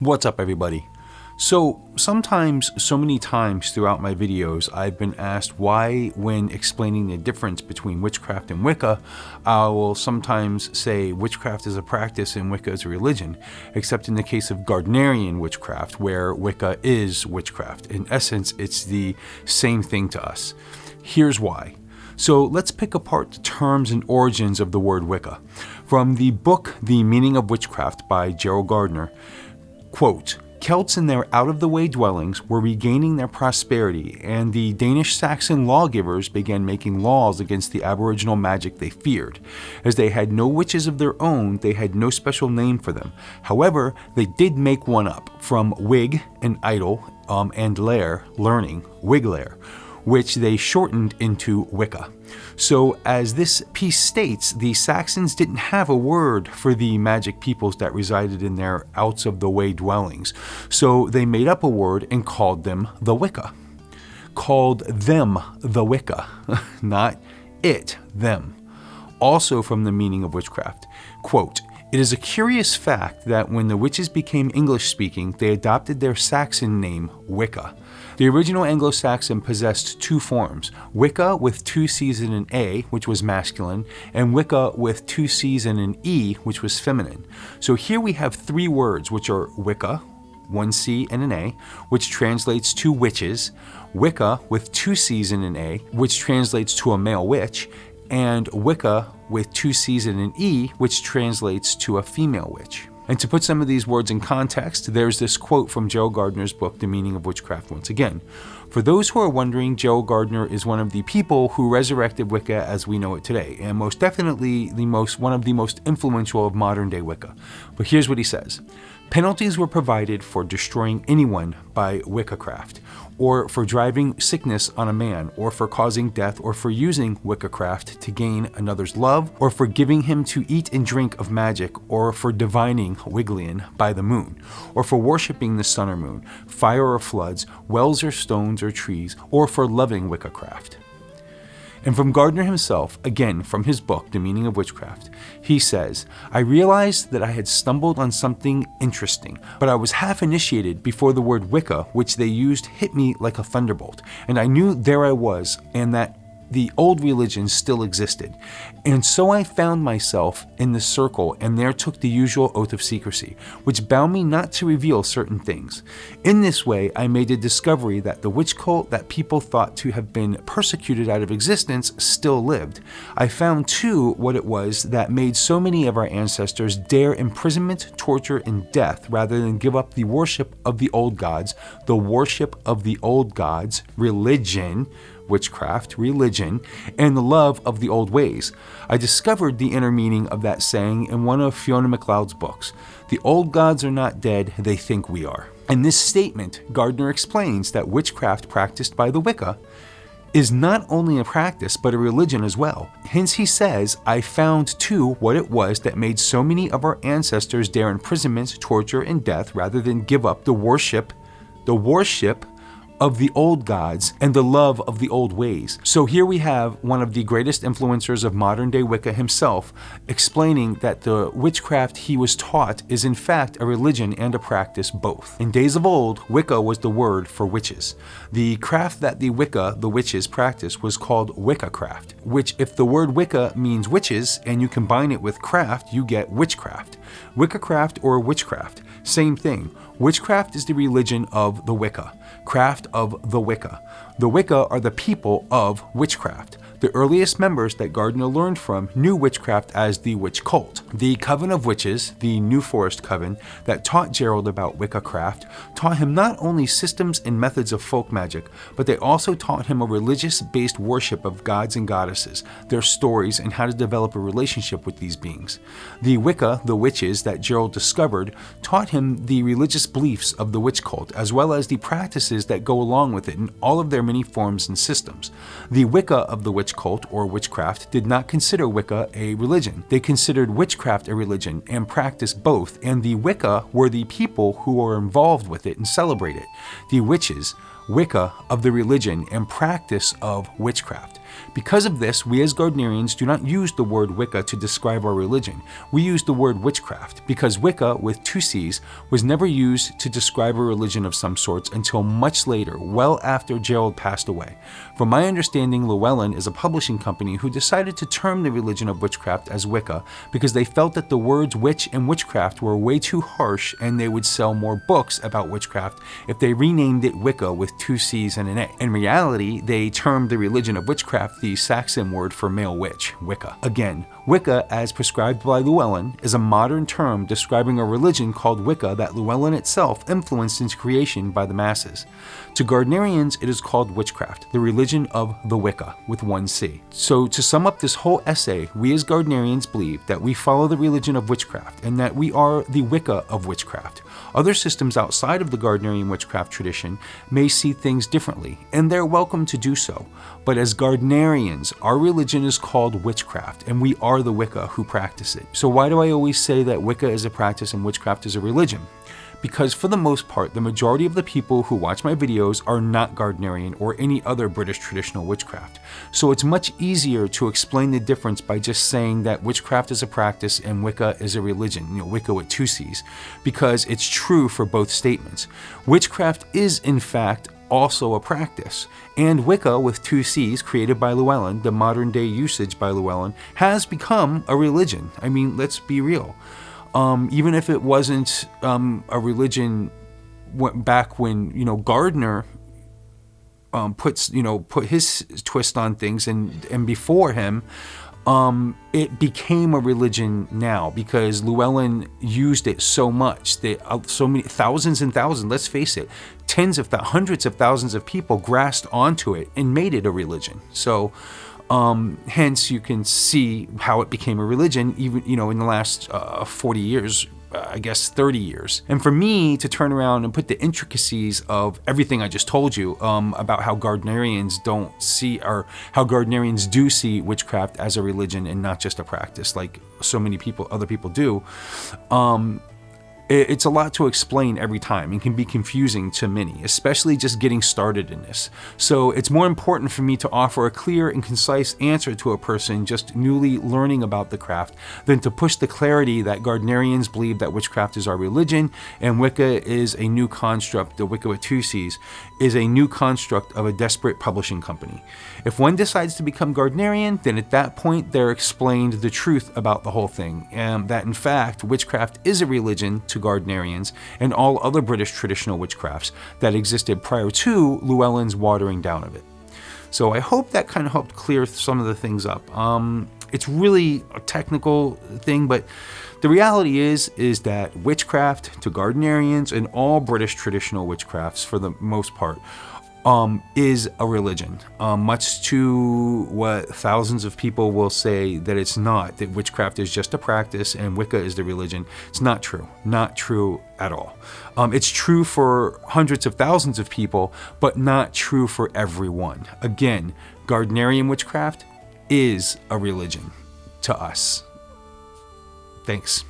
What's up, everybody? So many times throughout my videos, I've been asked why, when explaining the difference between witchcraft and Wicca, I will sometimes say witchcraft is a practice and Wicca is a religion, except in the case of Gardnerian witchcraft, where Wicca is witchcraft. In essence, it's the same thing to us. Here's why. So let's pick apart the terms and origins of the word Wicca. From the book, The Meaning of Witchcraft by Gerald Gardner, quote, Celts in their out-of-the-way dwellings were regaining their prosperity, and the Danish-Saxon lawgivers began making laws against the aboriginal magic they feared. As they had no witches of their own, they had no special name for them. However, they did make one up, from wig and idle, and lair, learning, wiglair, which they shortened into Wicca. So, as this piece states, the Saxons didn't have a word for the magic peoples that resided in their outs-of-the-way dwellings, so they made up a word and called them the Wicca. Called them the Wicca, not it, them. Also from the Meaning of Witchcraft, quote, It is a curious fact that when the witches became English-speaking, they adopted their Saxon name, Wicca. The original Anglo-Saxon possessed two forms, Wicca with two C's and an A, which was masculine, and Wicca with two C's and an E, which was feminine. So here we have three words, which are Wicca, one C and an A, which translates to witches, Wicca with two C's and an A, which translates to a male witch, and Wicca with two C's and an E, which translates to a female witch. And to put some of these words in context, there's this quote from Gerald Gardner's book, The Meaning of Witchcraft, once again. For those who are wondering, Gerald Gardner is one of the people who resurrected Wicca as we know it today, and most definitely one of the most influential of modern-day Wicca. But here's what he says. Penalties were provided for destroying anyone by Wiccacraft, or for driving sickness on a man, or for causing death, or for using Wiccacraft to gain another's love, or for giving him to eat and drink of magic, or for divining Wiglian by the moon, or for worshipping the sun or moon, fire or floods, wells or stones or trees, or for loving Wiccacraft. And from Gardner himself, again from his book, The Meaning of Witchcraft, he says, I realized that I had stumbled on something interesting, but I was half initiated before the word Wicca, which they used, hit me like a thunderbolt, and I knew there I was, and that the old religion still existed. And so I found myself in the circle and there took the usual oath of secrecy, which bound me not to reveal certain things. In this way, I made a discovery that the witch cult that people thought to have been persecuted out of existence still lived. I found too what it was that made so many of our ancestors dare imprisonment, torture, and death rather than give up the worship of the old gods, religion, witchcraft, religion, and the love of the old ways. I discovered the inner meaning of that saying in one of Fiona MacLeod's books. The old gods are not dead, they think we are. In this statement, Gardner explains that witchcraft practiced by the Wicca is not only a practice, but a religion as well. Hence he says, I found too what it was that made so many of our ancestors dare imprisonment, torture, and death rather than give up the worship of the old gods and the love of the old ways. So here we have one of the greatest influencers of modern day Wicca himself explaining that the witchcraft he was taught is in fact a religion and a practice both. In days of old, Wicca was the word for witches. The craft that the witches practiced was called Wiccacraft, which if the word Wicca means witches and you combine it with craft, you get witchcraft. Wiccacraft or witchcraft, same thing. Witchcraft is the religion of the Wicca, craft of the Wicca. The Wicca are the people of witchcraft. The earliest members that Gardner learned from knew witchcraft as the witch cult. The Coven of Witches, the New Forest Coven, that taught Gerald about Wiccacraft, taught him not only systems and methods of folk magic, but they also taught him a religious-based worship of gods and goddesses, their stories, and how to develop a relationship with these beings. The Wicca, the witches that Gerald discovered, taught him the religious beliefs of the witch cult, as well as the practices that go along with it in all of their many forms and systems. The Wicca of the witch cult or witchcraft did not consider Wicca a religion. They considered witchcraft a religion and practiced both, and the Wicca were the people who were involved with it and celebrate it. The witches Wicca of the religion and practice of witchcraft. Because of this, we as Gardnerians do not use the word Wicca to describe our religion. We use the word witchcraft because Wicca, with two C's, was never used to describe a religion of some sorts until much later, well after Gerald passed away. From my understanding, Llewellyn is a publishing company who decided to term the religion of witchcraft as Wicca because they felt that the words witch and witchcraft were way too harsh and they would sell more books about witchcraft if they renamed it Wicca with two C's and an A. In reality, they termed the religion of witchcraft the Saxon word for male witch, Wicca. Again, Wicca, as prescribed by Llewellyn, is a modern term describing a religion called Wicca that Llewellyn itself influenced into creation by the masses. To Gardnerians, it is called witchcraft, the religion of the Wicca, with one C. So to sum up this whole essay, we as Gardnerians believe that we follow the religion of witchcraft and that we are the Wicca of witchcraft. Other systems outside of the Gardnerian witchcraft tradition may see things differently, and they're welcome to do so. But as Gardnerians, our religion is called witchcraft, and we are the Wicca who practice it. So why do I always say that Wicca is a practice and witchcraft is a religion? Because for the most part, the majority of the people who watch my videos are not Gardnerian or any other British traditional witchcraft. So it's much easier to explain the difference by just saying that witchcraft is a practice and Wicca is a religion, Wicca with two C's, because it's true for both statements. Witchcraft is, in fact, also a practice, and Wicca with two C's, created by Llewellyn, the modern day usage by Llewellyn, has become a religion. I mean, let's be real. Even if it wasn't a religion back when Gardner put his twist on things, and before him, it became a religion now because Llewellyn used it so much that so many thousands and thousands, let's face it, hundreds of thousands of people grasped onto it and made it a religion. So hence you can see how it became a religion even in the last 40 years, I guess 30 years. And for me to turn around and put the intricacies of everything I just told you about how Gardnerians don't see, or how Gardnerians do see witchcraft as a religion and not just a practice like so many other people do, it's a lot to explain every time and can be confusing to many, especially just getting started in this. So it's more important for me to offer a clear and concise answer to a person just newly learning about the craft than to push the clarity that Gardnerians believe that witchcraft is our religion and Wicca is a new construct, the Wicca with two C's, is a new construct of a desperate publishing company. If one decides to become Gardnerian, then at that point they're explained the truth about the whole thing, and that in fact witchcraft is a religion to Gardnerians and all other British traditional witchcrafts that existed prior to Llewellyn's watering down of it. So I hope that kind of helped clear some of the things up. It's really a technical thing, but the reality is that witchcraft to Gardnerians and all British traditional witchcrafts for the most part is a religion, much to what thousands of people will say that it's not, that witchcraft is just a practice and Wicca is the religion. It's not true at all. It's true for hundreds of thousands of people, but not true for everyone. Again, Gardnerian witchcraft is a religion to us. Thanks.